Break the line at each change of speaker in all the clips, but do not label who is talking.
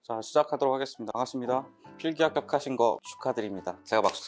자, 시작하도록 하겠습니다. 반갑습니다. 필기 합격하신 거 축하드립니다. 제가 박수.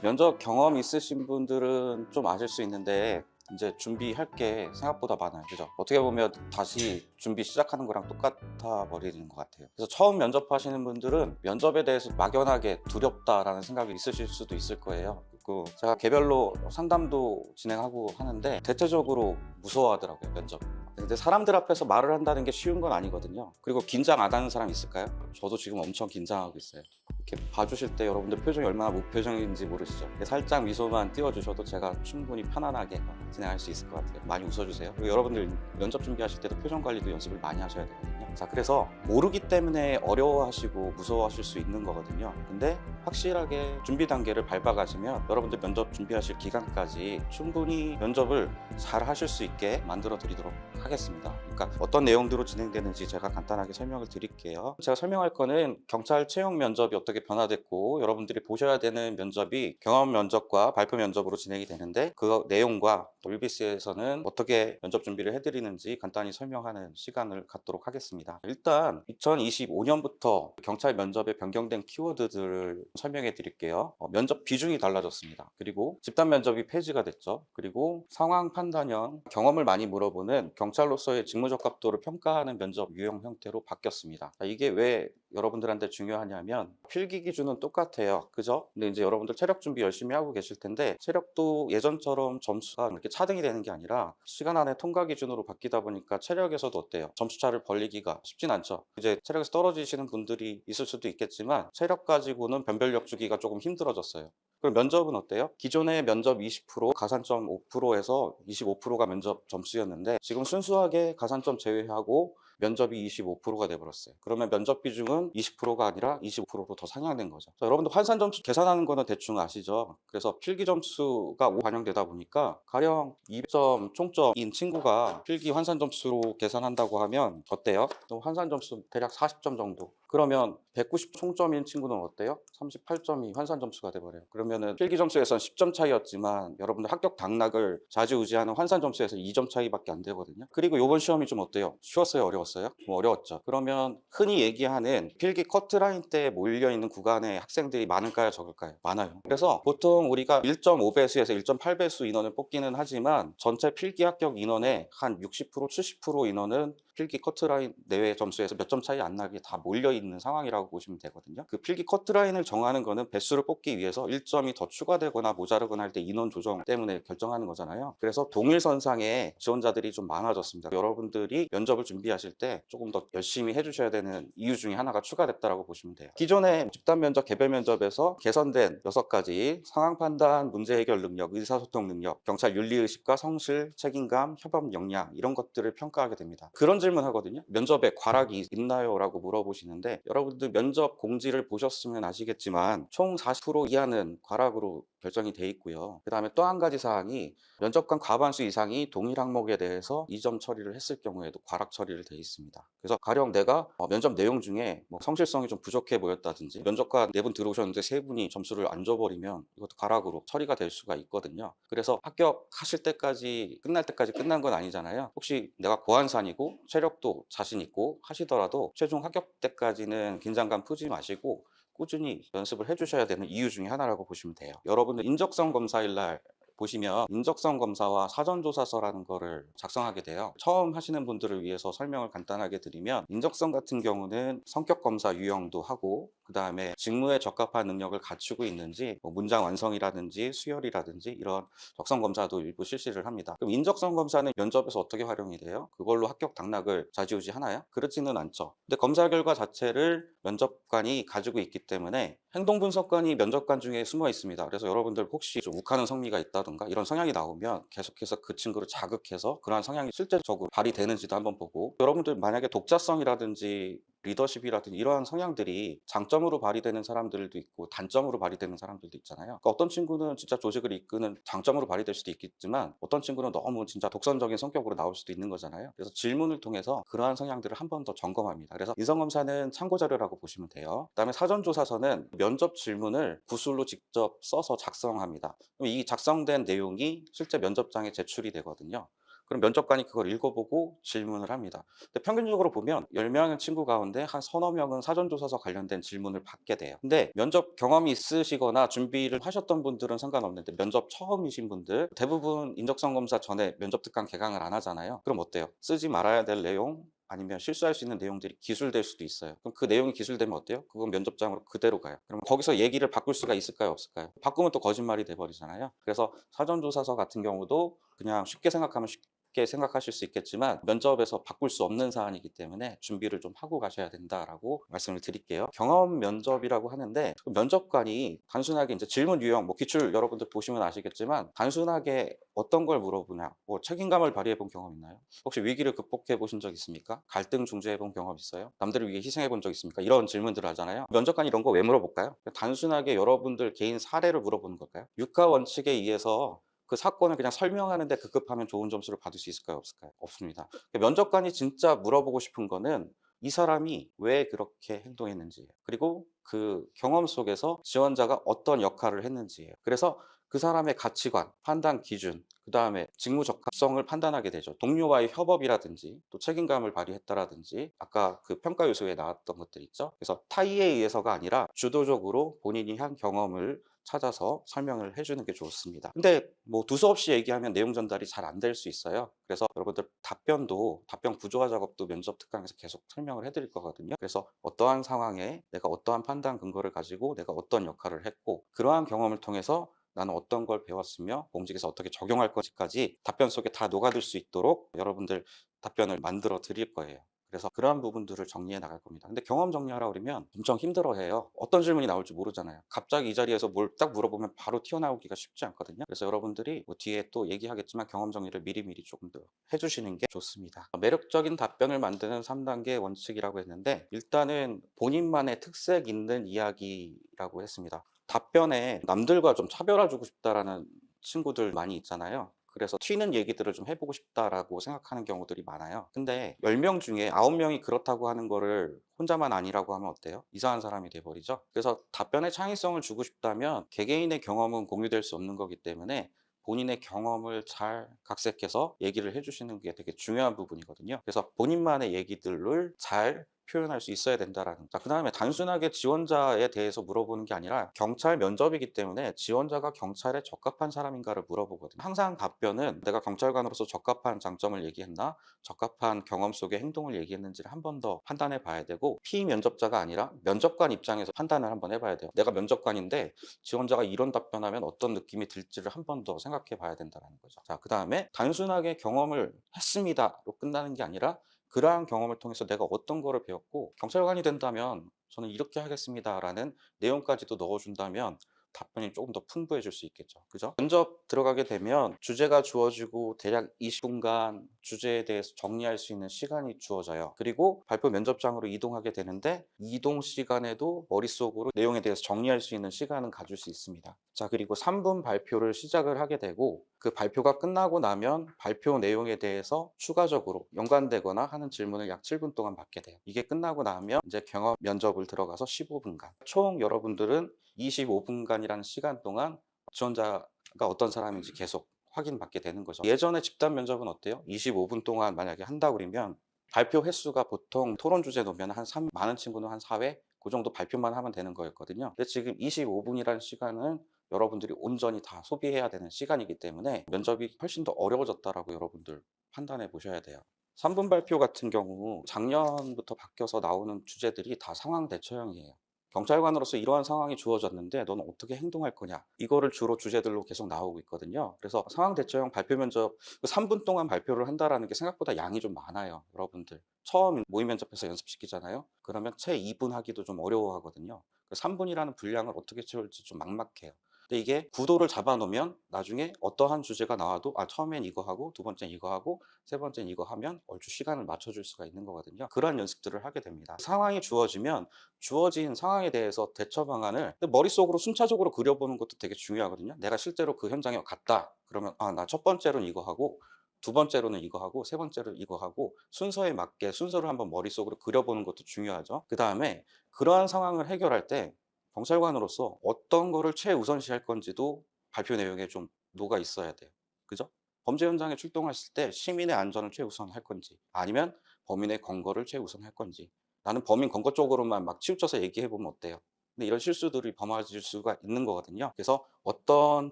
면접 경험 있으신 분들은 좀 아실 수 있는데 이제 준비할 게 생각보다 많아요. 그죠? 어떻게 보면 다시 준비 시작하는 거랑 똑같아 버리는 것 같아요. 그래서 처음 면접하시는 분들은 면접에 대해서 막연하게 두렵다라는 생각이 있으실 수도 있을 거예요. 그리고 제가 개별로 상담도 진행하고 하는데 대체적으로 무서워하더라고요, 면접. 근데 사람들 앞에서 말을 한다는 게 쉬운 건 아니거든요. 그리고 긴장 안 하는 사람 있을까요? 저도 지금 엄청 긴장하고 있어요. 이렇게 봐주실 때 여러분들 표정이 얼마나 무표정인지 모르시죠? 살짝 미소만 띄워주셔도 제가 충분히 편안하게 진행할 수 있을 것 같아요. 많이 웃어주세요. 그리고 여러분들 면접 준비하실 때도 표정 관리도 연습을 많이 하셔야 되거든요. 자, 그래서 모르기 때문에 어려워하시고 무서워하실 수 있는 거거든요. 근데 확실하게 준비 단계를 밟아가시면 여러분들 면접 준비하실 기간까지 충분히 면접을 잘 하실 수 있게 만들어 드리도록 하겠습니다. 그러니까 어떤 내용들로 진행되는지 제가 간단하게 설명을 드릴게요. 제가 설명할 거는 경찰 채용 면접이 어떻게 변화됐고 여러분들이 보셔야 되는 면접이 경험 면접과 발표 면접으로 진행이 되는데 그 내용과 울비스에서는 어떻게 면접 준비를 해드리는지 간단히 설명하는 시간을 갖도록 하겠습니다. 일단 2025년부터 경찰 면접에 변경된 키워드들을 설명해 드릴게요. 면접 비중이 달라졌습니다. 그리고 집단 면접이 폐지가 됐죠. 그리고 상황 판단형, 경험을 많이 물어보는 경찰로서의 직무적합도를 평가하는 면접 유형 형태로 바뀌었습니다. 이게 왜 여러분들한테 중요하냐면 필기 기준은 똑같아요. 그죠? 근데 이제 여러분들 체력 준비 열심히 하고 계실 텐데 체력도 예전처럼 점수가 이렇게 차등이 되는 게 아니라 시간 안에 통과 기준으로 바뀌다 보니까 체력에서도 어때요? 점수차를 벌리기가 쉽진 않죠. 이제 체력에서 떨어지시는 분들이 있을 수도 있겠지만 체력 가지고는 변별력 주기가 조금 힘들어졌어요. 그럼 면접은 어때요? 기존의 면접 20%, 가산점 5%에서 25%가 면접 점수였는데 지금 순수하게 가산점 제외하고 면접이 25%가 돼버렸어요. 그러면 면접 비중은 20%가 아니라 25%로 더 상향된 거죠. 자, 여러분들 환산 점수 계산하는 거는 대충 아시죠? 그래서 필기 점수가 반영되다 보니까 가령 200점 총점인 친구가 필기 환산 점수로 계산한다고 하면 어때요? 환산 점수 대략 40점 정도. 그러면 190 총점인 친구는 어때요? 38점이 환산 점수가 돼버려요. 그러면은 필기 점수에선 10점 차이였지만 여러분들 합격 당락을 좌지우지하는 환산 점수에서 2점 차이밖에 안 되거든요. 그리고 이번 시험이 좀 어때요? 쉬웠어요? 어려웠어요? 좀 어려웠죠. 그러면 흔히 얘기하는 필기 커트라인 때 몰려있는 구간에 학생들이 많을까요? 적을까요? 많아요. 그래서 보통 우리가 1.5배수에서 1.8배수 인원을 뽑기는 하지만 전체 필기 합격 인원의 한 60%, 70% 인원은 필기 커트라인 내외 점수에서 몇 점 차이 안 나게 다 몰려있는 상황이라고 보시면 되거든요. 그 필기 커트라인을 정하는 거는 배수를 뽑기 위해서 1점이 더 추가되거나 모자르거나 할 때 인원 조정 때문에 결정하는 거잖아요. 그래서 동일선상에 지원자들이 좀 많아졌습니다. 여러분들이 면접을 준비하실 때 조금 더 열심히 해주셔야 되는 이유 중에 하나가 추가됐다고 보시면 돼요. 기존의 집단 면접, 개별 면접에서 개선된 6가지 상황 판단, 문제 해결 능력, 의사소통 능력, 경찰 윤리의식과 성실, 책임감, 협업 역량 이런 것들을 평가하게 됩니다. 그런 질문 하거든요. 면접에 과락이 있나요? 라고 물어보시는데 여러분들 면접 공지를 보셨으면 아시겠지만 총 40% 이하는 과락으로 결정이 돼 있고요. 그 다음에 또 한 가지 사항이 면접관 과반수 이상이 동일 항목에 대해서 2점 처리를 했을 경우에도 과락 처리를 돼 있습니다. 그래서 가령 내가 면접 내용 중에 성실성이 좀 부족해 보였다든지 면접관 4분 들어오셨는데 3분이 점수를 안 줘버리면 이것도 과락으로 처리가 될 수가 있거든요. 그래서 합격하실 때까지 끝날 때까지 끝난 건 아니잖아요. 혹시 내가 고안산이고 체력도 자신 있고 하시더라도 최종 합격 때까지는 긴장감 푸지 마시고 꾸준히 연습을 해주셔야 되는 이유 중에 하나라고 보시면 돼요. 여러분들 인적성 검사일 날 보시면 인적성 검사와 사전조사서라는 거를 작성하게 돼요. 처음 하시는 분들을 위해서 설명을 간단하게 드리면 인적성 같은 경우는 성격 검사 유형도 하고 그 다음에 직무에 적합한 능력을 갖추고 있는지 문장 완성이라든지 수열이라든지 이런 적성 검사도 일부 실시를 합니다. 그럼 인적성 검사는 면접에서 어떻게 활용이 돼요? 그걸로 합격 당락을 좌지우지 하나요? 그렇지는 않죠. 근데 검사 결과 자체를 면접관이 가지고 있기 때문에 행동분석관이 면접관 중에 숨어 있습니다. 그래서 여러분들 혹시 좀 욱하는 성미가 있다던가 이런 성향이 나오면 계속해서 그 친구를 자극해서 그러한 성향이 실제적으로 발휘되는지도 한번 보고 여러분들 만약에 독자성이라든지 리더십이라든지 이러한 성향들이 장점으로 발휘되는 사람들도 있고 단점으로 발휘되는 사람들도 있잖아요. 그러니까 어떤 친구는 진짜 조직을 이끄는 장점으로 발휘될 수도 있겠지만 어떤 친구는 너무 진짜 독선적인 성격으로 나올 수도 있는 거잖아요. 그래서 질문을 통해서 그러한 성향들을 한 번 더 점검합니다. 그래서 인성검사는 참고자료라고 보시면 돼요. 그다음에 사전조사서는 면접 질문을 구술로 직접 써서 작성합니다. 그럼 이 작성된 내용이 실제 면접장에 제출이 되거든요. 그럼 면접관이 그걸 읽어보고 질문을 합니다. 근데 평균적으로 보면 10명의 친구 가운데 한 서너 명은 사전조사서 관련된 질문을 받게 돼요. 근데 면접 경험이 있으시거나 준비를 하셨던 분들은 상관없는데 면접 처음이신 분들 대부분 인적성 검사 전에 면접 특강 개강을 안 하잖아요. 그럼 어때요? 쓰지 말아야 될 내용 아니면 실수할 수 있는 내용들이 기술될 수도 있어요. 그럼 그 내용이 기술되면 어때요? 그건 면접장으로 그대로 가요. 그럼 거기서 얘기를 바꿀 수가 있을까요? 없을까요? 바꾸면 또 거짓말이 돼버리잖아요. 그래서 사전조사서 같은 경우도 그냥 쉽게 생각하면 쉽게 생각하실 수 있겠지만 면접에서 바꿀 수 없는 사안이기 때문에 준비를 좀 하고 가셔야 된다라고 말씀을 드릴게요. 경험 면접이라고 하는데 그 면접관이 단순하게 이제 질문 유형, 뭐 기출 여러분들 보시면 아시겠지만 단순하게 어떤 걸 물어보냐, 뭐 책임감을 발휘해 본 경험 있나요? 혹시 위기를 극복해 보신 적 있습니까? 갈등 중재해 본 경험 있어요? 남들을 위해 희생해 본 적 있습니까? 이런 질문들을 하잖아요. 면접관이 이런 거 왜 물어볼까요? 단순하게 여러분들 개인 사례를 물어보는 걸까요? 육하 원칙에 의해서 그 사건을 그냥 설명하는데 급급하면 좋은 점수를 받을 수 있을까요? 없을까요? 없습니다. 면접관이 진짜 물어보고 싶은 거는 이 사람이 왜 그렇게 행동했는지, 그리고 그 경험 속에서 지원자가 어떤 역할을 했는지예요. 그래서 그 사람의 가치관, 판단 기준, 그 다음에 직무 적합성을 판단하게 되죠. 동료와의 협업이라든지 또 책임감을 발휘했다라든지 아까 그 평가 요소에 나왔던 것들 있죠. 그래서 타의에 의해서가 아니라 주도적으로 본인이 한 경험을 찾아서 설명을 해주는 게 좋습니다. 근데 뭐 두서없이 얘기하면 내용 전달이 잘 안 될 수 있어요. 그래서 여러분들 답변 구조화 작업도 면접 특강에서 계속 설명을 해드릴 거거든요. 그래서 어떠한 상황에 내가 어떠한 판단 근거를 가지고 내가 어떤 역할을 했고 그러한 경험을 통해서 나는 어떤 걸 배웠으며 공직에서 어떻게 적용할 것까지 답변 속에 다 녹아들 수 있도록 여러분들 답변을 만들어 드릴 거예요. 그래서 그러한 부분들을 정리해 나갈 겁니다. 근데 경험 정리하라 그러면 엄청 힘들어해요. 어떤 질문이 나올지 모르잖아요. 갑자기 이 자리에서 뭘 딱 물어보면 바로 튀어나오기가 쉽지 않거든요. 그래서 여러분들이 뭐 뒤에 또 얘기하겠지만 경험 정리를 미리미리 조금 더 해주시는 게 좋습니다. 매력적인 답변을 만드는 3단계 원칙이라고 했는데 일단은 본인만의 특색 있는 이야기라고 했습니다. 답변에 남들과 좀 차별화주고 싶다라는 친구들 많이 있잖아요. 그래서 튀는 얘기들을 좀 해보고 싶다라고 생각하는 경우들이 많아요. 근데 10명 중에 9명이 그렇다고 하는 거를 혼자만 아니라고 하면 어때요? 이상한 사람이 돼버리죠. 그래서 답변에 창의성을 주고 싶다면 개개인의 경험은 공유될 수 없는 거기 때문에 본인의 경험을 잘 각색해서 얘기를 해주시는 게 되게 중요한 부분이거든요. 그래서 본인만의 얘기들을 잘 표현할 수 있어야 된다라는. 자, 그다음에 단순하게 지원자에 대해서 물어보는 게 아니라 경찰 면접이기 때문에 지원자가 경찰에 적합한 사람인가를 물어보거든요. 항상 답변은 내가 경찰관으로서 적합한 장점을 얘기했나, 적합한 경험 속의 행동을 얘기했는지를 한 번 더 판단해 봐야 되고 피면접자가 아니라 면접관 입장에서 판단을 한번 해봐야 돼요. 내가 면접관인데 지원자가 이런 답변하면 어떤 느낌이 들지를 한 번 더 생각해 봐야 된다는 거죠. 자, 그다음에 단순하게 경험을 했습니다로 끝나는 게 아니라 그러한 경험을 통해서 내가 어떤 거를 배웠고 경찰관이 된다면 저는 이렇게 하겠습니다라는 내용까지도 넣어준다면 답변이 조금 더 풍부해질 수 있겠죠. 그죠? 면접 들어가게 되면 주제가 주어지고 대략 20분간 주제에 대해서 정리할 수 있는 시간이 주어져요. 그리고 발표 면접장으로 이동하게 되는데 이동 시간에도 머릿속으로 내용에 대해서 정리할 수 있는 시간은 가질 수 있습니다. 자, 그리고 3분 발표를 시작을 하게 되고 그 발표가 끝나고 나면 발표 내용에 대해서 추가적으로 연관되거나 하는 질문을 약 7분 동안 받게 돼요. 이게 끝나고 나면 이제 경험 면접을 들어가서 15분간. 총 여러분들은 25분간이라는 시간 동안 지원자가 어떤 사람인지 계속 확인받게 되는 거죠. 예전에 집단 면접은 어때요? 25분 동안 만약에 한다 그러면 발표 횟수가 보통 토론 주제 놓으면 한 3, 많은 친구는 한 4회? 그 정도 발표만 하면 되는 거였거든요. 근데 지금 25분이라는 시간은 여러분들이 온전히 다 소비해야 되는 시간이기 때문에 면접이 훨씬 더 어려워졌다라고 여러분들 판단해 보셔야 돼요. 3분 발표 같은 경우 작년부터 바뀌어서 나오는 주제들이 다 상황 대처형이에요. 경찰관으로서 이러한 상황이 주어졌는데 너는 어떻게 행동할 거냐, 이거를 주로 주제들로 계속 나오고 있거든요. 그래서 상황 대처형 발표 면접 3분 동안 발표를 한다라는 게 생각보다 양이 좀 많아요. 여러분들 처음 모의 면접에서 연습시키잖아요. 그러면 채 2분 하기도 좀 어려워하거든요. 3분이라는 분량을 어떻게 채울지 좀 막막해요. 근데 이게 구도를 잡아놓으면 나중에 어떠한 주제가 나와도 처음엔 이거 하고 두 번째는 이거 하고 세 번째는 이거 하면 얼추 시간을 맞춰줄 수가 있는 거거든요. 그러한 연습들을 하게 됩니다. 상황이 주어지면 주어진 상황에 대해서 대처 방안을 머릿속으로 순차적으로 그려보는 것도 되게 중요하거든요. 내가 실제로 그 현장에 갔다 그러면 나 첫 번째로는 이거 하고 두 번째로는 이거 하고 세 번째로 이거 하고 순서에 맞게 순서를 한번 머릿속으로 그려보는 것도 중요하죠. 그 다음에 그러한 상황을 해결할 때 경찰관으로서 어떤 거를 최우선시 할 건지도 발표 내용에 좀 녹아 있어야 돼요. 그죠? 범죄 현장에 출동했을 때 시민의 안전을 최우선 할 건지 아니면 범인의 검거를 최우선 할 건지 나는 범인 검거 쪽으로만 막 치우쳐서 얘기해 보면 어때요? 근데 이런 실수들이 범해질 수가 있는 거거든요. 그래서 어떤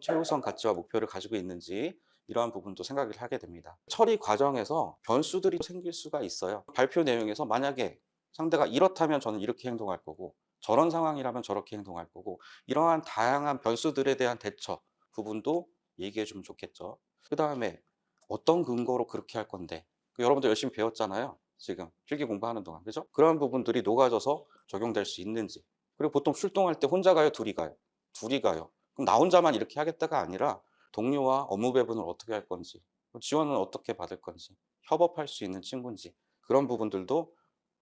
최우선 가치와 목표를 가지고 있는지 이러한 부분도 생각을 하게 됩니다. 처리 과정에서 변수들이 생길 수가 있어요. 발표 내용에서 만약에 상대가 이렇다면 저는 이렇게 행동할 거고 저런 상황이라면 저렇게 행동할 거고 이러한 다양한 변수들에 대한 대처 부분도 얘기해 주면 좋겠죠. 그 다음에 어떤 근거로 그렇게 할 건데 여러분들 열심히 배웠잖아요. 지금 필기 공부하는 동안 그죠? 그런 부분들이 녹아져서 적용될 수 있는지 그리고 보통 출동할 때 혼자 가요? 둘이 가요? 둘이 가요. 그럼 나 혼자만 이렇게 하겠다가 아니라 동료와 업무 배분을 어떻게 할 건지 지원은 어떻게 받을 건지 협업할 수 있는 친구인지 그런 부분들도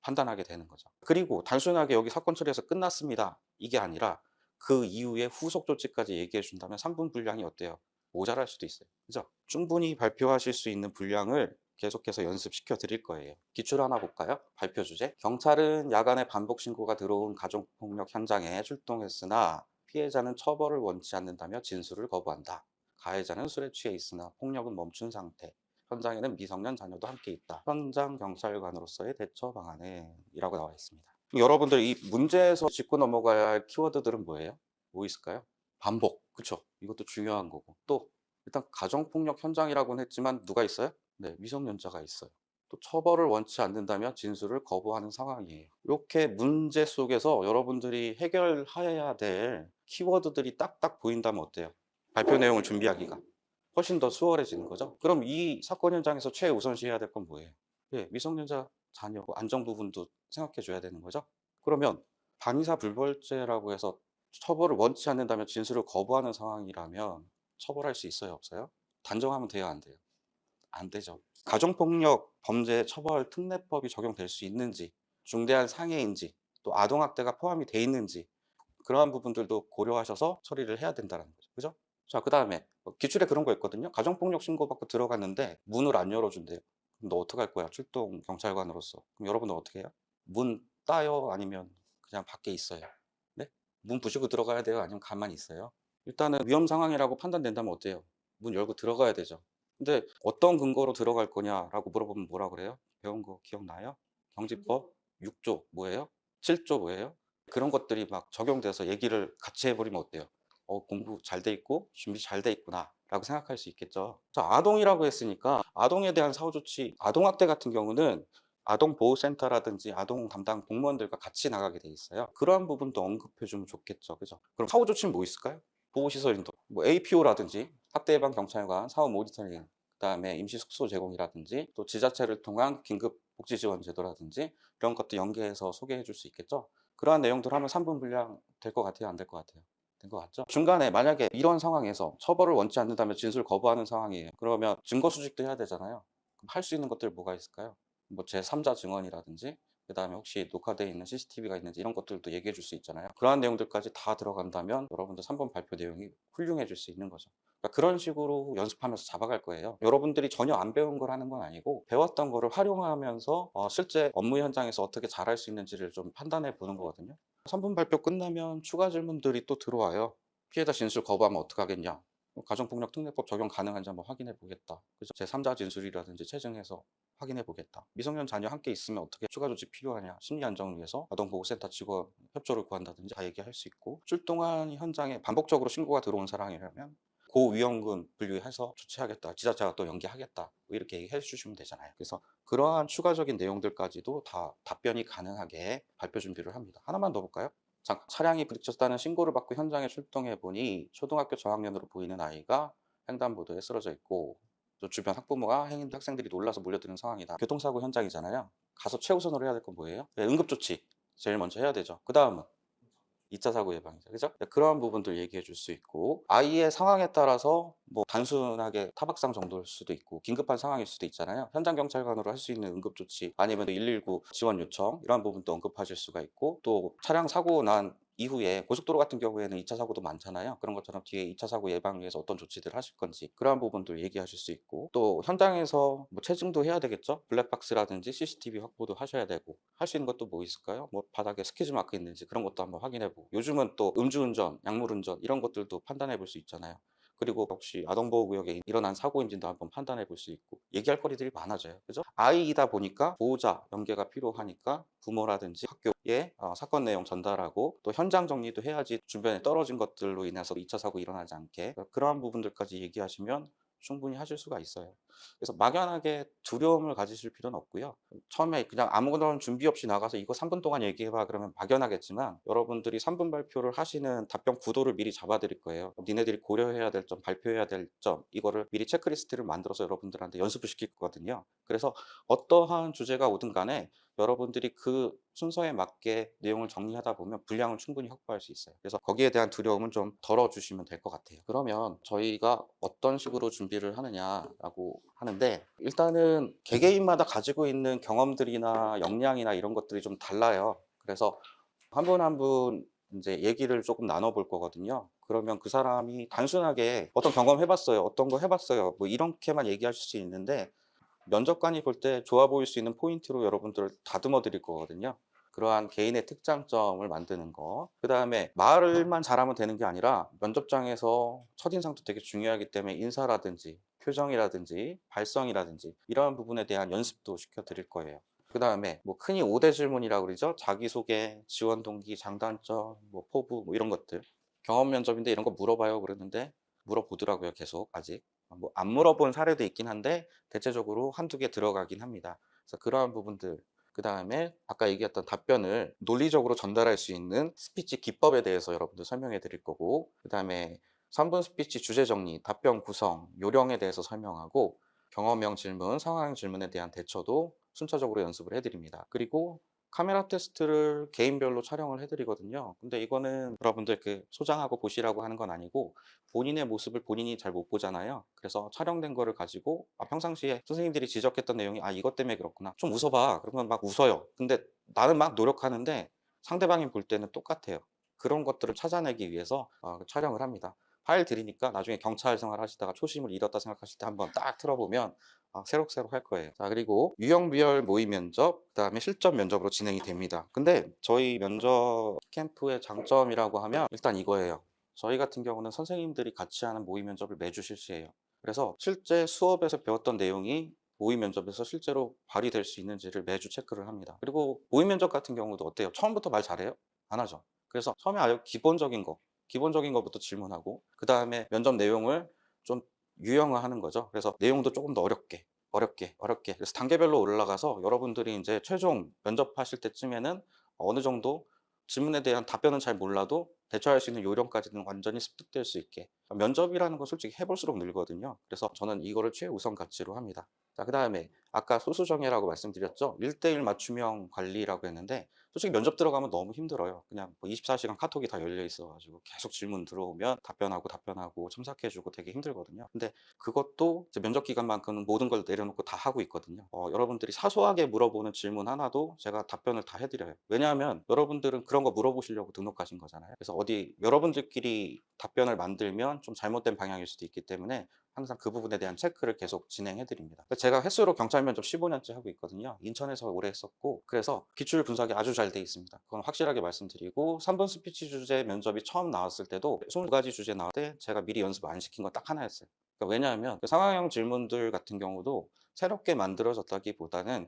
판단하게 되는 거죠. 그리고 단순하게 여기 사건 처리해서 끝났습니다. 이게 아니라 그 이후에 후속 조치까지 얘기해 준다면 3분 분량이 어때요? 모자랄 수도 있어요. 그죠? 충분히 발표하실 수 있는 분량을 계속해서 연습시켜 드릴 거예요. 기출 하나 볼까요? 발표 주제. 경찰은 야간에 반복 신고가 들어온 가족폭력 현장에 출동했으나 피해자는 처벌을 원치 않는다며 진술을 거부한다. 가해자는 술에 취해 있으나 폭력은 멈춘 상태. 현장에는 미성년 자녀도 함께 있다. 현장 경찰관으로서의 대처 방안은 이라고 나와 있습니다. 여러분들 이 문제에서 짚고 넘어가야 할 키워드들은 뭐예요? 뭐 있을까요? 반복. 그쵸? 이것도 중요한 거고. 또 일단 가정폭력 현장이라고는 했지만 누가 있어요? 네, 미성년자가 있어요. 또 처벌을 원치 않는다면 진술을 거부하는 상황이에요. 이렇게 문제 속에서 여러분들이 해결해야 될 키워드들이 딱딱 보인다면 어때요? 발표 내용을 준비하기가 훨씬 더 수월해지는 거죠. 그럼 이 사건 현장에서 최우선시해야 될 건 뭐예요? 예, 미성년자 자녀 안정 부분도 생각해 줘야 되는 거죠. 그러면 반의사 불벌죄라고 해서 처벌을 원치 않는다면 진술을 거부하는 상황이라면 처벌할 수 있어요, 없어요? 단정하면 돼요, 안 돼요? 안 되죠. 가정폭력 범죄 처벌 특례법이 적용될 수 있는지, 중대한 상해인지, 또 아동학대가 포함이 돼 있는지 그러한 부분들도 고려하셔서 처리를 해야 된다는 거죠. 그죠? 자, 그 다음에 기출에 그런 거 있거든요. 가정폭력 신고받고 들어갔는데 문을 안 열어준대요. 그럼 너 어떡할 거야? 출동 경찰관으로서. 그럼 여러분들 어떻게 해요? 문 따요? 아니면 그냥 밖에 있어요? 네? 문 부시고 들어가야 돼요? 아니면 가만히 있어요? 일단은 위험 상황이라고 판단된다면 어때요? 문 열고 들어가야 되죠. 근데 어떤 근거로 들어갈 거냐라고 물어보면 뭐라 그래요? 배운 거 기억나요? 경지법 6조 뭐예요? 7조 뭐예요? 그런 것들이 막 적용돼서 얘기를 같이 해버리면 어때요? 공부 잘 돼 있고 준비 잘 돼 있구나 라고 생각할 수 있겠죠. 자, 아동이라고 했으니까 아동에 대한 사후조치, 아동학대 같은 경우는 아동보호센터라든지 아동 담당 공무원들과 같이 나가게 돼 있어요. 그러한 부분도 언급해주면 좋겠죠. 그죠? 그럼 사후조치는 뭐 있을까요? 보호시설 인도, 뭐 APO라든지 학대 예방 경찰관, 사후 모니터링, 그다음에 임시 숙소 제공이라든지 또 지자체를 통한 긴급 복지 지원 제도라든지 이런 것도 연계해서 소개해 줄 수 있겠죠. 그러한 내용들 하면 3분 분량 될 것 같아요? 안 될 것 같아요? 된 것 같죠? 중간에 만약에 이런 상황에서 처벌을 원치 않는다면 진술 거부하는 상황이에요. 그러면 증거 수집도 해야 되잖아요. 그럼 할 수 있는 것들 뭐가 있을까요? 뭐 제3자 증언이라든지 그다음에 혹시 녹화되어 있는 CCTV가 있는지 이런 것들도 얘기해 줄 수 있잖아요. 그러한 내용들까지 다 들어간다면 여러분들 3번 발표 내용이 훌륭해질 수 있는 거죠. 그러니까 그런 식으로 연습하면서 잡아갈 거예요. 여러분들이 전혀 안 배운 걸 하는 건 아니고 배웠던 거를 활용하면서 실제 업무 현장에서 어떻게 잘할 수 있는지를 좀 판단해 보는 거거든요. 3분 발표 끝나면 추가 질문들이 또 들어와요. 피해자 진술 거부하면 어떡하겠냐? 가정폭력 특례법 적용 가능한지 한번 확인해 보겠다. 그래서 제3자 진술이라든지 체증해서 확인해 보겠다. 미성년 자녀 함께 있으면 어떻게 추가 조치 필요하냐? 심리 안정을 위해서 아동보호센터 직원 협조를 구한다든지 다 얘기할 수 있고 출동한 현장에 반복적으로 신고가 들어온 사람이라면 고위험군 분류해서 조치하겠다. 지자체가 또 연계하겠다. 뭐 이렇게 얘기해 주시면 되잖아요. 그래서 그러한 추가적인 내용들까지도 다 답변이 가능하게 발표 준비를 합니다. 하나만 더 볼까요? 차량이 부딪혔다는 신고를 받고 현장에 출동해 보니 초등학교 저학년으로 보이는 아이가 횡단보도에 쓰러져 있고 또 주변 학부모가 학생들이 놀라서 몰려드는 상황이다. 교통사고 현장이잖아요. 가서 최우선으로 해야 될 건 뭐예요? 네, 응급조치 제일 먼저 해야 되죠. 그 다음은 2차 사고 예방이죠. 그죠? 그러한 부분들 얘기해 줄 수 있고 아이의 상황에 따라서 뭐 단순하게 타박상 정도일 수도 있고 긴급한 상황일 수도 있잖아요. 현장 경찰관으로 할 수 있는 응급 조치 아니면 119 지원 요청 이러한 부분도 언급하실 수가 있고 또 차량 사고 난 이후에 고속도로 같은 경우에는 2차 사고도 많잖아요. 그런 것처럼 뒤에 2차 사고 예방을 위해서 어떤 조치들을 하실 건지 그러한 부분도 얘기하실 수 있고 또 현장에서 뭐 체증도 해야 되겠죠. 블랙박스라든지 CCTV 확보도 하셔야 되고 할 수 있는 것도 뭐 있을까요? 뭐 바닥에 스키즈 마크 있는지 그런 것도 한번 확인해 보고 요즘은 또 음주운전, 약물운전 이런 것들도 판단해 볼 수 있잖아요. 그리고 혹시 아동보호구역에 일어난 사고인지도 한번 판단해 볼 수 있고 얘기할 거리들이 많아져요. 그죠? 아이이다 보니까 보호자 연계가 필요하니까 부모라든지 학교에 사건 내용 전달하고 또 현장 정리도 해야지 주변에 떨어진 것들로 인해서 2차 사고 일어나지 않게 그러한 부분들까지 얘기하시면 충분히 하실 수가 있어요. 그래서 막연하게 두려움을 가지실 필요는 없고요. 처음에 그냥 아무런 준비 없이 나가서 이거 3분 동안 얘기해봐 그러면 막연하겠지만 여러분들이 3분 발표를 하시는 답변 구도를 미리 잡아드릴 거예요. 니네들이 고려해야 될 점, 발표해야 될 점 이거를 미리 체크리스트를 만들어서 여러분들한테 연습을 시킬 거거든요. 그래서 어떠한 주제가 오든 간에 여러분들이 그 순서에 맞게 내용을 정리하다 보면 분량을 충분히 확보할 수 있어요. 그래서 거기에 대한 두려움은 좀 덜어주시면 될 것 같아요. 그러면 저희가 어떤 식으로 준비를 하느냐라고 하는데 일단은 개개인마다 가지고 있는 경험들이나 역량이나 이런 것들이 좀 달라요. 그래서 한 분 한 분 이제 얘기를 조금 나눠볼 거거든요. 그러면 그 사람이 단순하게 어떤 경험 해봤어요. 어떤 거 해봤어요. 뭐 이렇게만 얘기하실 수 있는데 면접관이 볼 때 좋아 보일 수 있는 포인트로 여러분들을 다듬어 드릴 거거든요. 그러한 개인의 특장점을 만드는 거. 그 다음에 말을만 잘하면 되는 게 아니라 면접장에서 첫인상도 되게 중요하기 때문에 인사라든지 표정이라든지 발성이라든지 이러한 부분에 대한 연습도 시켜 드릴 거예요. 그 다음에 뭐 흔히 5대 질문이라고 그러죠. 자기소개, 지원 동기, 장단점, 뭐 포부 뭐 이런 것들. 경험 면접인데 이런 거 물어봐요 그러는데 물어보더라고요 계속 아직. 뭐 안 물어본 사례도 있긴 한데 대체적으로 한두 개 들어가긴 합니다. 그래서 그러한 부분들 그 다음에 아까 얘기했던 답변을 논리적으로 전달할 수 있는 스피치 기법에 대해서 여러분들 설명해 드릴 거고 그 다음에 3분 스피치 주제 정리, 답변 구성, 요령에 대해서 설명하고 경험형 질문, 상황형 질문에 대한 대처도 순차적으로 연습을 해드립니다. 그리고 카메라 테스트를 개인별로 촬영을 해드리거든요. 근데 이거는 여러분들 그 소장하고 보시라고 하는 건 아니고 본인의 모습을 본인이 잘 못 보잖아요. 그래서 촬영된 거를 가지고 평상시에 선생님들이 지적했던 내용이 이것 때문에 그렇구나. 좀 웃어봐. 그러면 막 웃어요. 근데 나는 막 노력하는데 상대방이 볼 때는 똑같아요. 그런 것들을 찾아내기 위해서 촬영을 합니다. 파일 드리니까 나중에 경찰 생활 하시다가 초심을 잃었다 생각하실 때 한번 딱 틀어보면 새록새록 할 거예요. 자, 그리고 유형 비열 모의 면접, 그다음에 실전 면접으로 진행이 됩니다. 근데 저희 면접 캠프의 장점이라고 하면 일단 이거예요. 저희 같은 경우는 선생님들이 같이 하는 모의 면접을 매주 실시해요. 그래서 실제 수업에서 배웠던 내용이 모의 면접에서 실제로 발휘될 수 있는지를 매주 체크를 합니다. 그리고 모의 면접 같은 경우도 어때요? 처음부터 말 잘해요? 안 하죠. 그래서 처음에 아주 기본적인 것부터 질문하고 그 다음에 면접 내용을 좀 유형화하는 거죠. 그래서 내용도 조금 더 어렵게. 그래서 단계별로 올라가서 여러분들이 이제 최종 면접하실 때쯤에는 어느 정도 질문에 대한 답변은 잘 몰라도 대처할 수 있는 요령까지는 완전히 습득될 수 있게. 면접이라는 건 솔직히 해볼수록 늘거든요. 그래서 저는 이거를 최우선 가치로 합니다. 자, 그 다음에 아까 소수정예라고 말씀드렸죠. 1대1 맞춤형 관리라고 했는데 솔직히 면접 들어가면 너무 힘들어요. 그냥 뭐 24시간 카톡이 다 열려 있어가지고 계속 질문 들어오면 답변하고 첨삭해주고 되게 힘들거든요. 근데 그것도 이제 면접 기간만큼은 모든 걸 내려놓고 다 하고 있거든요. 여러분들이 사소하게 물어보는 질문 하나도 제가 답변을 다 해드려요. 왜냐하면 여러분들은 그런 거 물어보시려고 등록하신 거잖아요. 그래서 어디 여러분들끼리 답변을 만들면 좀 잘못된 방향일 수도 있기 때문에 항상 그 부분에 대한 체크를 계속 진행해 드립니다. 제가 횟수로 경찰 면접 15년째 하고 있거든요. 인천에서 오래 했었고 그래서 기출 분석이 아주 잘 돼 있습니다. 그건 확실하게 말씀드리고 3분 스피치 주제 면접이 처음 나왔을 때도 20가지 주제 나올 때 제가 미리 연습 안 시킨 건 딱 하나였어요. 그러니까 왜냐하면 그 상황형 질문들 같은 경우도 새롭게 만들어졌다기보다는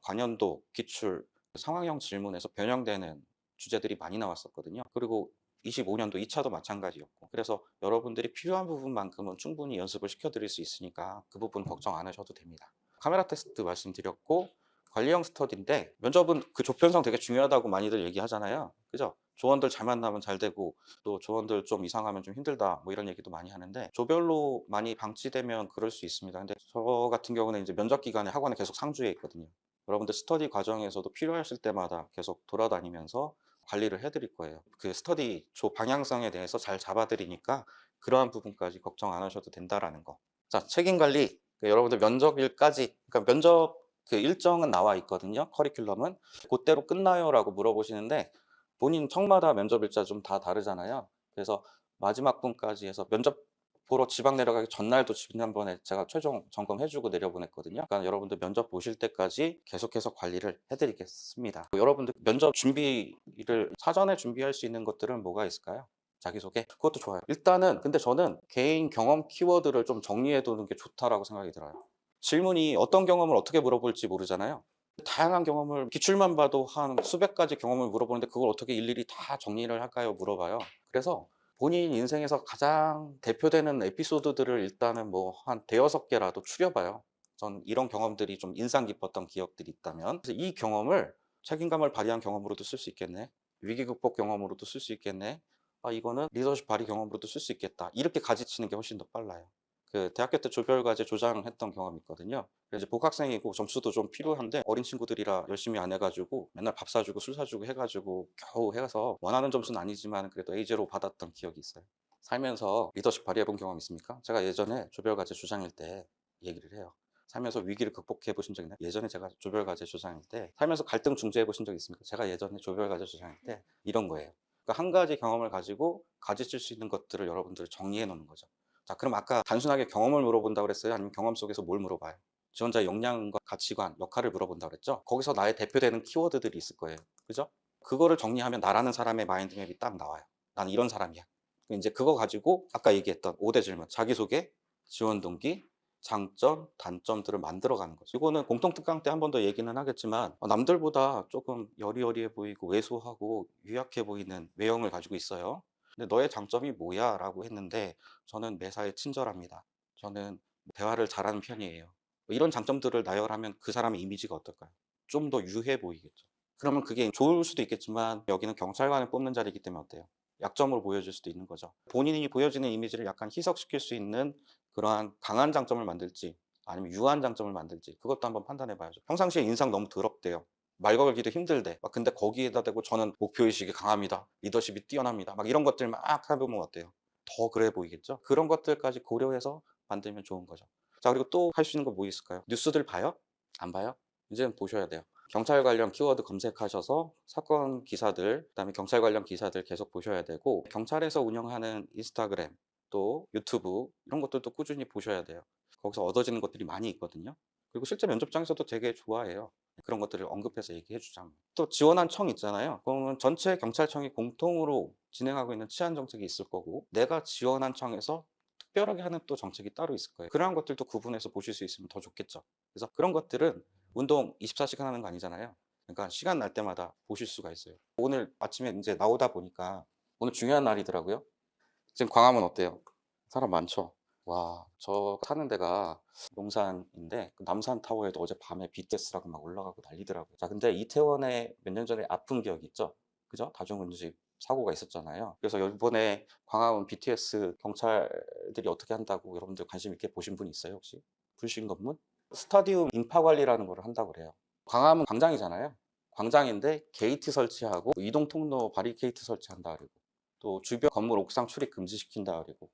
관연도, 기출, 상황형 질문에서 변형되는 주제들이 많이 나왔었거든요. 그리고 25년도 2차도 마찬가지였고 그래서 여러분들이 필요한 부분만큼은 충분히 연습을 시켜드릴 수 있으니까 그 부분 걱정 안 하셔도 됩니다. 카메라 테스트 말씀드렸고 관리형 스터디인데 면접은 그 조편성 되게 중요하다고 많이들 얘기하잖아요. 그죠? 조원들 잘 만나면 잘 되고 또 조원들 좀 이상하면 좀 힘들다 뭐 이런 얘기도 많이 하는데 조별로 많이 방치되면 그럴 수 있습니다. 근데 저 같은 경우는 이제 면접 기간에 학원에 계속 상주해 있거든요. 여러분들 스터디 과정에서도 필요하실 때마다 계속 돌아다니면서 관리를 해드릴 거예요. 그 스터디 조 방향성에 대해서 잘 잡아드리니까 그러한 부분까지 걱정 안 하셔도 된다라는 거. 자, 책임 관리. 여러분들 면접일까지, 그러니까 면접 그 일정은 나와 있거든요. 커리큘럼은. 그대로 끝나요라고 물어보시는데 본인 청마다 면접 일자 좀 다 다르잖아요. 그래서 마지막 분까지 해서 면접 보러 지방 내려가기 전날도 지난번에 제가 최종 점검해주고 내려보냈거든요. 그러니까 여러분들 면접 보실 때까지 계속해서 관리를 해드리겠습니다. 여러분들 면접 준비를 사전에 준비할 수 있는 것들은 뭐가 있을까요? 자기소개? 그것도 좋아요. 일단은 근데 저는 개인 경험 키워드를 좀 정리해 두는 게 좋다라고 생각이 들어요. 질문이 어떤 경험을 어떻게 물어볼지 모르잖아요. 다양한 경험을 기출만 봐도 한 수백 가지 경험을 물어보는데 그걸 어떻게 일일이 다 정리를 할까요? 물어봐요. 그래서 본인 인생에서 가장 대표되는 에피소드들을 일단은 뭐 한 대여섯 개라도 추려봐요. 전 이런 경험들이 좀 인상 깊었던 기억들이 있다면 그래서 이 경험을 책임감을 발휘한 경험으로도 쓸 수 있겠네. 위기 극복 경험으로도 쓸 수 있겠네. 아, 이거는 리더십 발휘 경험으로도 쓸 수 있겠다. 이렇게 가지치는 게 훨씬 더 빨라요. 그 대학교 때 조별과제 조장을 했던 경험이 있거든요. 그래서 이제 복학생이고 점수도 좀 필요한데 어린 친구들이라 열심히 안 해가지고 맨날 밥 사주고 술 사주고 해가지고 겨우 해서 원하는 점수는 아니지만 그래도 A0 받았던 기억이 있어요. 살면서 리더십 발휘해본 경험 있습니까? 제가 예전에 조별과제 조장일 때 얘기를 해요. 살면서 위기를 극복해 보신 적 있나요? 예전에 제가 조별과제 조장일 때 살면서 갈등 중재해 보신 적 있습니까? 제가 예전에 조별과제 조장일 때 이런 거예요. 그러니까 한 가지 경험을 가지고 가지칠 수 있는 것들을 여러분들 정리해 놓는 거죠. 자, 그럼 아까 단순하게 경험을 물어본다고 그랬어요? 아니면 경험 속에서 뭘 물어봐요? 지원자의 역량과 가치관, 역할을 물어본다고 그랬죠? 거기서 나의 대표되는 키워드들이 있을 거예요. 그죠? 그거를 정리하면 나라는 사람의 마인드맵이 딱 나와요. 나는 이런 사람이야. 이제 그거 가지고 아까 얘기했던 5대 질문, 자기소개, 지원 동기, 장점, 단점들을 만들어가는 거죠. 이거는 공통특강 때 한 번 더 얘기는 하겠지만 남들보다 조금 여리여리해 보이고 왜소하고 유약해 보이는 외형을 가지고 있어요. 근데 너의 장점이 뭐야? 라고 했는데 저는 매사에 친절합니다. 저는 대화를 잘하는 편이에요. 이런 장점들을 나열하면 그 사람의 이미지가 어떨까요? 좀 더 유해 보이겠죠. 그러면 그게 좋을 수도 있겠지만 여기는 경찰관을 뽑는 자리이기 때문에 어때요? 약점으로 보여질 수도 있는 거죠. 본인이 보여지는 이미지를 약간 희석시킬 수 있는 그러한 강한 장점을 만들지 아니면 유한 장점을 만들지 그것도 한번 판단해 봐야죠. 평상시에 인상 너무 더럽대요. 말 걸기도 힘들대. 막 근데 거기에다 대고 저는 목표의식이 강합니다. 리더십이 뛰어납니다. 막 이런 것들 막 해보면 어때요? 더 그래 보이겠죠? 그런 것들까지 고려해서 만들면 좋은 거죠. 자, 그리고 또 할 수 있는 거 뭐 있을까요? 뉴스들 봐요? 안 봐요? 이제는 보셔야 돼요. 경찰 관련 키워드 검색하셔서 사건 기사들, 그다음에 경찰 관련 기사들 계속 보셔야 되고 경찰에서 운영하는 인스타그램, 또 유튜브 이런 것들도 꾸준히 보셔야 돼요. 거기서 얻어지는 것들이 많이 있거든요. 그리고 실제 면접장에서도 되게 좋아해요. 그런 것들을 언급해서 얘기해 주자면. 또 지원한 청 있잖아요. 그러면 전체 경찰청이 공통으로 진행하고 있는 치안 정책이 있을 거고 내가 지원한 청에서 특별하게 하는 또 정책이 따로 있을 거예요. 그러한 것들도 구분해서 보실 수 있으면 더 좋겠죠. 그래서 그런 것들은 운동 24시간 하는 거 아니잖아요. 그러니까 시간 날 때마다 보실 수가 있어요. 오늘 아침에 이제 나오다 보니까 오늘 중요한 날이더라고요. 지금 광화문 어때요? 사람 많죠? 와, 저 사는 데가 용산인데 그 남산타워에도 어젯밤에 BTS라고 막 올라가고 난리더라고요. 자, 근데 이태원에 몇 년 전에 아픈 기억이 있죠? 그죠? 다중운집 사고가 있었잖아요. 그래서 이번에 광화문 BTS 경찰들이 어떻게 한다고 여러분들 관심 있게 보신 분 있어요, 혹시? 불신 검문? 스타디움 인파 관리라는 걸 한다고 그래요. 광화문 광장이잖아요. 광장인데 게이트 설치하고 이동 통로 바리케이트 설치한다 그리고 또 주변 건물 옥상 출입 금지시킨다 그리고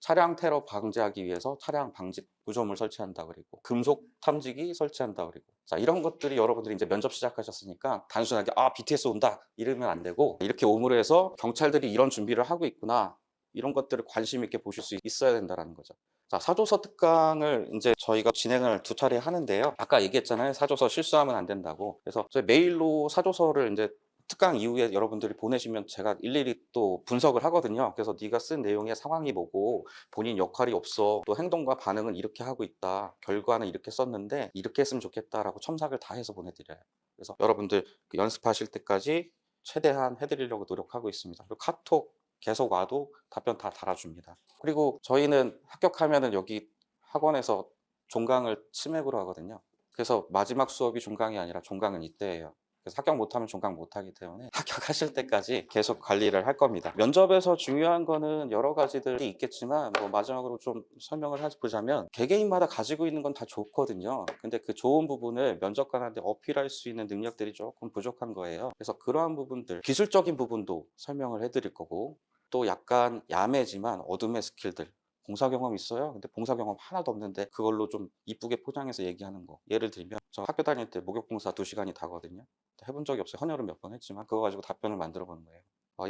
차량 테러 방지하기 위해서 차량 방지 구조물 설치한다 그리고 금속 탐지기 설치한다 그리고 자, 이런 것들이 여러분들이 이제 면접 시작하셨으니까 단순하게 아 BTS 온다 이러면 안 되고 이렇게 오므로 해서 경찰들이 이런 준비를 하고 있구나 이런 것들을 관심 있게 보실 수 있어야 된다는 거죠. 자, 사조서 특강을 이제 저희가 진행을 두 차례 하는데요. 아까 얘기했잖아요. 사조서 실수하면 안 된다고. 그래서 저희 메일로 사조서를 이제 특강 이후에 여러분들이 보내시면 제가 일일이 또 분석을 하거든요. 그래서 네가 쓴 내용의 상황이 뭐고 본인 역할이 없어. 또 행동과 반응은 이렇게 하고 있다. 결과는 이렇게 썼는데 이렇게 했으면 좋겠다라고 첨삭을 다 해서 보내드려요. 그래서 여러분들 그 연습하실 때까지 최대한 해드리려고 노력하고 있습니다. 그리고 카톡 계속 와도 답변 다 달아줍니다. 그리고 저희는 합격하면은 여기 학원에서 종강을 치맥으로 하거든요. 그래서 마지막 수업이 종강이 아니라 종강은 이때예요. 그래서 합격 못하면 종강 못하기 때문에 합격하실 때까지 계속 관리를 할 겁니다. 면접에서 중요한 거는 여러 가지들이 있겠지만 뭐 마지막으로 좀 설명을 해보자면 개개인마다 가지고 있는 건 다 좋거든요. 근데 그 좋은 부분을 면접관한테 어필할 수 있는 능력들이 조금 부족한 거예요. 그래서 그러한 부분들, 기술적인 부분도 설명을 해드릴 거고 또 약간 야매지만 어둠의 스킬들 봉사 경험 있어요? 근데 봉사 경험 하나도 없는데 그걸로 좀 이쁘게 포장해서 얘기하는 거. 예를 들면 저 학교 다닐 때 목욕봉사 2시간이 다거든요. 해본 적이 없어요. 헌혈은 몇 번 했지만 그거 가지고 답변을 만들어 보는 거예요.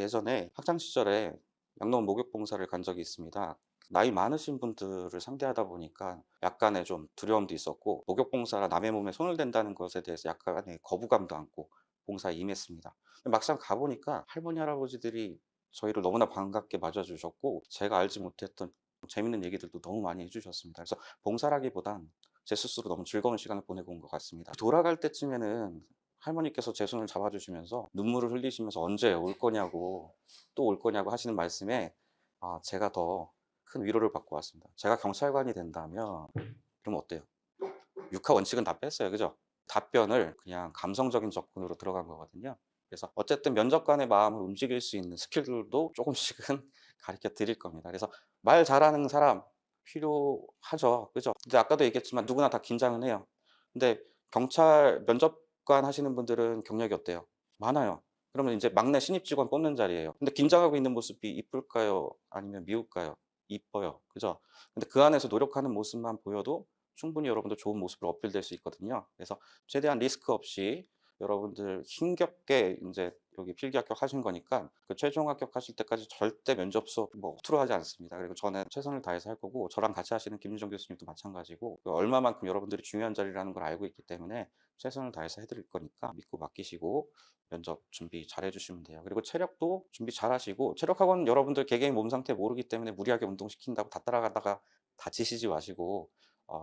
예전에 학창 시절에 양로원 목욕봉사를 간 적이 있습니다. 나이 많으신 분들을 상대하다 보니까 약간의 좀 두려움도 있었고 목욕봉사가 남의 몸에 손을 댄다는 것에 대해서 약간의 거부감도 안고 봉사에 임했습니다. 막상 가보니까 할머니 할아버지들이 저희를 너무나 반갑게 맞아주셨고 제가 알지 못했던 재밌는 얘기들도 너무 많이 해주셨습니다. 그래서 봉사라기보단 제 스스로 너무 즐거운 시간을 보내고 온 것 같습니다. 돌아갈 때쯤에는 할머니께서 제 손을 잡아주시면서 눈물을 흘리시면서 언제 올 거냐고 또 올 거냐고 하시는 말씀에 제가 더 큰 위로를 받고 왔습니다. 제가 경찰관이 된다면 그럼 어때요? 육하 원칙은 다 뺐어요. 그죠? 답변을 그냥 감성적인 접근으로 들어간 거거든요. 그래서 어쨌든 면접관의 마음을 움직일 수 있는 스킬들도 조금씩은 가르쳐 드릴 겁니다. 그래서 말 잘하는 사람 필요하죠. 그죠? 이제 아까도 얘기했지만 누구나 다 긴장은 해요. 근데 경찰 면접관 하시는 분들은 경력이 어때요? 많아요. 그러면 이제 막내 신입 직원 뽑는 자리예요. 근데 긴장하고 있는 모습이 이쁠까요? 아니면 미울까요? 이뻐요. 그죠? 근데 그 안에서 노력하는 모습만 보여도 충분히 여러분들 좋은 모습으로 어필될 수 있거든요. 그래서 최대한 리스크 없이 여러분들 힘겹게 이제 여기 필기 합격하신 거니까 그 최종 합격하실 때까지 절대 면접 수업 뭐 허투루 하지 않습니다. 그리고 저는 최선을 다해서 할 거고 저랑 같이 하시는 김윤정 교수님도 마찬가지고 얼마만큼 여러분들이 중요한 자리라는 걸 알고 있기 때문에 최선을 다해서 해드릴 거니까 믿고 맡기시고 면접 준비 잘 해주시면 돼요. 그리고 체력도 준비 잘 하시고 체력학원 여러분들 개개인 몸 상태 모르기 때문에 무리하게 운동시킨다고 다 따라가다가 다치시지 마시고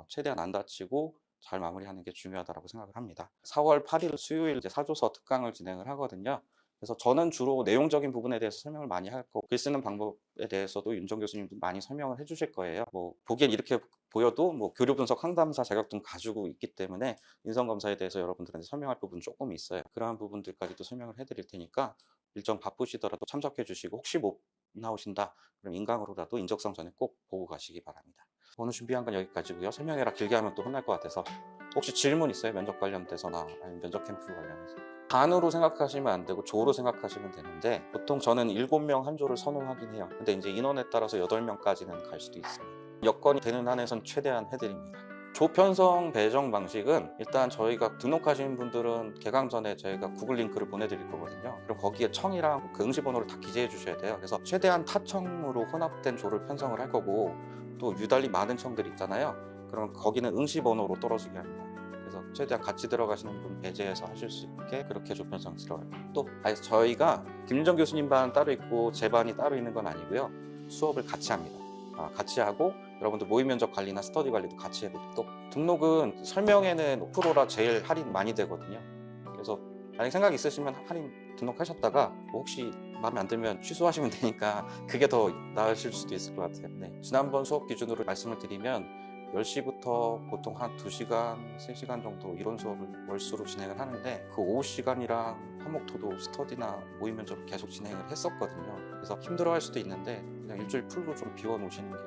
최대한 안 다치고 잘 마무리하는 게 중요하다고 생각을 합니다. 4월 8일 수요일 이제 사조서 특강을 진행을 하거든요. 그래서 저는 주로 내용적인 부분에 대해서 설명을 많이 할 거고 글 쓰는 방법에 대해서도 윤정 교수님도 많이 설명을 해주실 거예요. 뭐 보기엔 이렇게 보여도 뭐 교류 분석 상담사 자격증 가지고 있기 때문에 인성 검사에 대해서 여러분들한테 설명할 부분 조금 있어요. 그러한 부분들까지도 설명을 해드릴 테니까 일정 바쁘시더라도 참석해 주시고 혹시 못 나오신다 그럼 인강으로라도 인적성 전에 꼭 보고 가시기 바랍니다. 오늘 준비한 건 여기까지고요. 설명해라 길게 하면 또 혼날 것 같아서 혹시 질문 있어요? 면접 관련돼서나 아니면 면접 캠프 관련해서. 반으로 생각하시면 안 되고 조로 생각하시면 되는데 보통 저는 7명 한 조를 선호하긴 해요. 근데 이제 인원에 따라서 8명까지는 갈 수도 있습니다. 여건이 되는 한에선 최대한 해드립니다. 조 편성 배정 방식은 일단 저희가 등록하신 분들은 개강 전에 저희가 구글 링크를 보내드릴 거거든요. 그럼 거기에 청이랑 그 응시번호를 다 기재해 주셔야 돼요. 그래서 최대한 타청으로 혼합된 조를 편성을 할 거고 또 유달리 많은 청들 있잖아요. 그럼 거기는 응시번호로 떨어지게 합니다. 그래서 최대한 같이 들어가시는 분 배제해서 하실 수 있게 그렇게 조 편성 들어가요. 또 저희가 김윤정 교수님 반 따로 있고 제 반이 따로 있는 건 아니고요. 수업을 같이 합니다. 같이 하고 여러분들 모의 면접 관리나 스터디 관리도 같이 해드리고 또 등록은 설명에는 5%라 제일 할인 많이 되거든요. 그래서 만약 생각 있으시면 할인 등록하셨다가 뭐 혹시 마음에 안 들면 취소하시면 되니까 그게 더 나으실 수도 있을 것 같아요. 네. 지난번 수업 기준으로 말씀을 드리면 10시부터 보통 한 2시간, 3시간 정도 이론 수업을 월수로 진행을 하는데 그 오후 시간이랑 화목토도 스터디나 모의 면접 계속 진행을 했었거든요. 그래서 힘들어할 수도 있는데 그냥 일주일 풀로 좀 비워놓으시는 게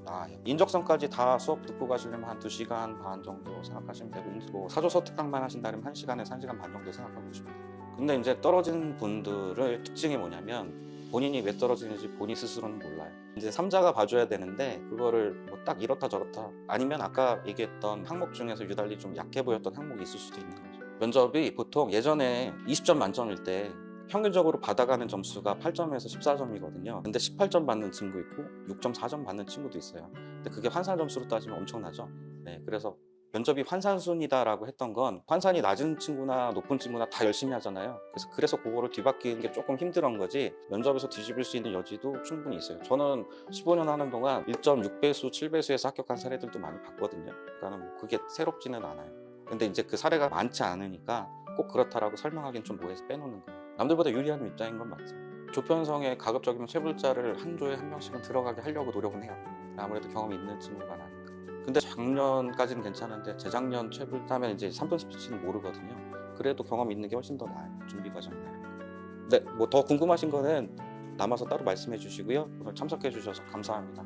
나아요. 인적성까지 다 수업 듣고 가시려면 한 2시간 반 정도 생각하시면 되고 뭐 사조서 특강만 하신다면 1시간에서 1시간 반 정도 생각하고 계시면 돼요. 근데 이제 떨어지는 분들의 특징이 뭐냐면 본인이 왜 떨어지는지 본인 스스로는 몰라요. 이제 3자가 봐줘야 되는데 그거를 뭐 딱 이렇다 저렇다 아니면 아까 얘기했던 항목 중에서 유달리 좀 약해 보였던 항목이 있을 수도 있는 거죠. 면접이 보통 예전에 20점 만점일 때 평균적으로 받아가는 점수가 8점에서 14점이거든요. 근데 18점 받는 친구 있고 6.4점 받는 친구도 있어요. 근데 그게 환산 점수로 따지면 엄청나죠. 네, 그래서 면접이 환산순이다라고 했던 건 환산이 낮은 친구나 높은 친구나 다 열심히 하잖아요. 그래서 그거를 뒤바뀌는 게 조금 힘들은 거지 면접에서 뒤집을 수 있는 여지도 충분히 있어요. 저는 15년 하는 동안 1.6배수, 7배수에서 합격한 사례들도 많이 봤거든요. 그러니까 뭐 그게 새롭지는 않아요. 근데 이제 그 사례가 많지 않으니까 꼭 그렇다라고 설명하기는 좀 뭐해서 빼놓는 거예요. 남들보다 유리한 입장인 건 맞죠. 조편성에 가급적이면 쇠불자를 한 조에 한 명씩은 들어가게 하려고 노력은 해요. 아무래도 경험이 있는 친구가 나니까. 근데 작년까지는 괜찮은데 재작년 최불타면 이제 3분 스피치는 모르거든요. 그래도 경험 있는 게 훨씬 더 나아요. 준비 과정이. 네, 뭐 더 궁금하신 거는 남아서 따로 말씀해 주시고요. 오늘 참석해 주셔서 감사합니다.